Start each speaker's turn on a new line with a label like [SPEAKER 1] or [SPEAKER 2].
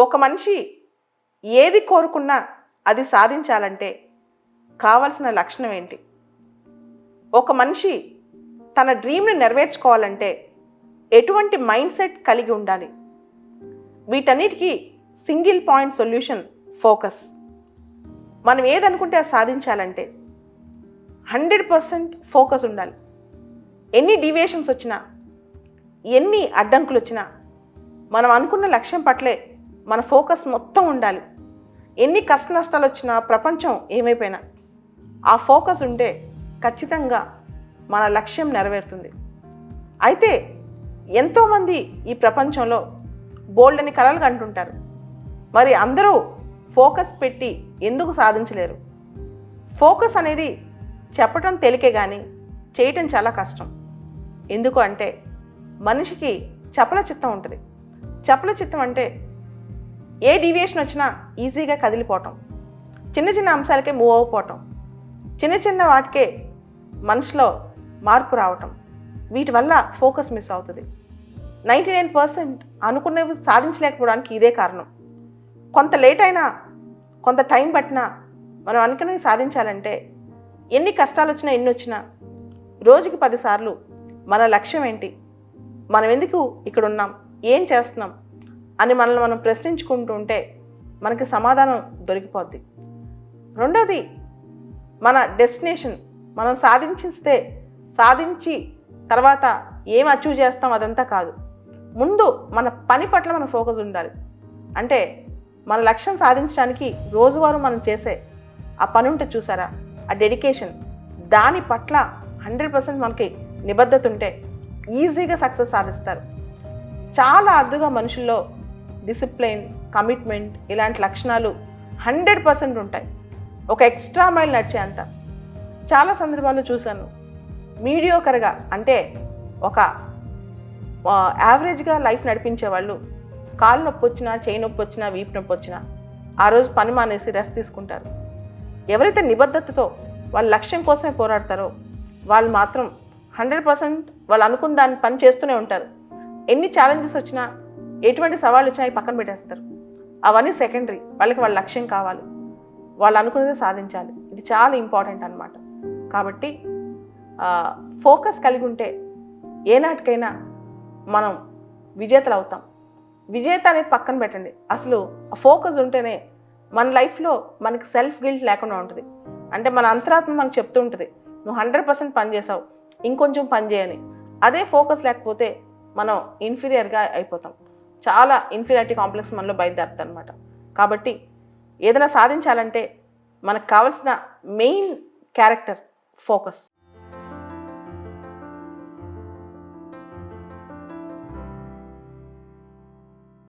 [SPEAKER 1] ఒక మనిషి ఏది కోరుకున్నా అది సాధించాలంటే కావాల్సిన లక్షణం ఏంటి? ఒక మనిషి తన డ్రీమ్ని నెరవేర్చుకోవాలంటే ఎటువంటి మైండ్ సెట్ కలిగి ఉండాలి? వీటన్నిటికీ సింగిల్ పాయింట్ సొల్యూషన్ ఫోకస్. మనం ఏదనుకుంటే అది సాధించాలంటే 100% ఫోకస్ ఉండాలి. ఎన్ని డీవియేషన్స్ వచ్చినా, ఎన్ని అడ్డంకులు వచ్చినా మనం అనుకున్న లక్ష్యం పట్లే మన ఫోకస్ మొత్తం ఉండాలి. ఎన్ని కష్ట నష్టాలు వచ్చినా, ప్రపంచం ఏమైపోయినా ఆ ఫోకస్ ఉంటే ఖచ్చితంగా మన లక్ష్యం నెరవేరుతుంది. అయితే ఎంతోమంది ఈ ప్రపంచంలో బోల్డని కలలు కంటుంటారు. మరి అందరూ ఫోకస్ పెట్టి ఎందుకు సాధించలేరు? ఫోకస్ అనేది చెప్పటం తేలికే కానీ చేయటం చాలా కష్టం. ఎందుకు అంటే మనిషికి చపల చిత్తం ఉంటుంది. చపల చిత్తం అంటే ఏ డీవియేషన్ వచ్చినా ఈజీగా కదిలిపోవటం, చిన్న చిన్న అంశాలకే మూవ్ అయిపోవటం, చిన్న చిన్న వాటికే మనసులో మార్పు రావటం, వీటి వల్ల ఫోకస్ మిస్ అవుతుంది. 99% అనుకునేవి సాధించలేకపోవడానికి ఇదే కారణం. కొంత లేట్ అయినా, కొంత టైం పట్టినా మనం అనుకునేవి సాధించాలంటే ఎన్ని కష్టాలు వచ్చినా, ఎన్ని వచ్చినా రోజుకి 10 సార్లు మన లక్ష్యం ఏంటి, మనం ఎందుకు ఇక్కడ ఉన్నాం, ఏం చేస్తున్నాం అని మనల్ని మనం ప్రశ్నించుకుంటూ ఉంటే మనకి సమాధానం దొరికిపోద్ది. రెండోది, మన డెస్టినేషన్ మనం సాధించి తర్వాత ఏం అచీవ్ చేస్తాం అదంతా కాదు. ముందు మన పని పట్ల మన ఫోకస్ ఉండాలి. అంటే మన లక్ష్యం సాధించడానికి రోజువారు మనం చేసే ఆ పని ఉంటే చూసారా, ఆ డెడికేషన్, దాని పట్ల 100% మనకి నిబద్ధత ఉంటే ఈజీగా సక్సెస్ సాధిస్తారు. చాలా అరుదుగా మనుషుల్లో డిసిప్లిన్, కమిట్మెంట్ ఇలాంటి లక్షణాలు 100% ఉంటాయి. ఒక ఎక్స్ట్రా మైల్ నడిచేంత. చాలా సందర్భాల్లో చూశాను, మీడియోకర్గా అంటే ఒక యావరేజ్గా లైఫ్ నడిపించే వాళ్ళు కాలు నొప్పి వచ్చినా, చేయి నొప్పి వచ్చినా, వీపు నొప్పి వచ్చినా ఆ రోజు పని మానేసి రెస్ట్ తీసుకుంటారు. ఎవరైతే నిబద్ధతతో వాళ్ళ లక్ష్యం కోసమే పోరాడతారో వాళ్ళు మాత్రం 100% వాళ్ళు అనుకున్న దాన్ని పని చేస్తూనే ఉంటారు. ఎన్ని ఛాలెంజెస్ వచ్చినా, ఎటువంటి సవాళ్ళు వచ్చినా పక్కన పెట్టేస్తారు. అవన్నీ సెకండరీ. వాళ్ళకి వాళ్ళ లక్ష్యం కావాలి, వాళ్ళు అనుకున్నదే సాధించాలి. ఇది చాలా ఇంపార్టెంట్ అన్నమాట. కాబట్టి ఫోకస్ కలిగి ఉంటే ఏనాటికైనా మనం విజేతలు అవుతాం. విజేత అనేది పక్కన పెట్టండి, అసలు ఫోకస్ ఉంటేనే మన లైఫ్లో మనకి సెల్ఫ్ గిల్ట్ లేకుండా ఉంటుంది. అంటే మన అంతరాత్మ మనకు చెప్తూ ఉంటుంది, నువ్వు 100% పని చేసావు, ఇంకొంచెం పని చేయని. అదే ఫోకస్ లేకపోతే మనం ఇన్ఫీరియర్గా అయిపోతాం. చాలా ఇన్ఫీరియారిటీ కాంప్లెక్స్ మనలో బయలుదేరుతుంది అనమాట. కాబట్టి ఏదైనా సాధించాలంటే మనకు కావాల్సిన మెయిన్ క్యారెక్టర్ ఫోకస్.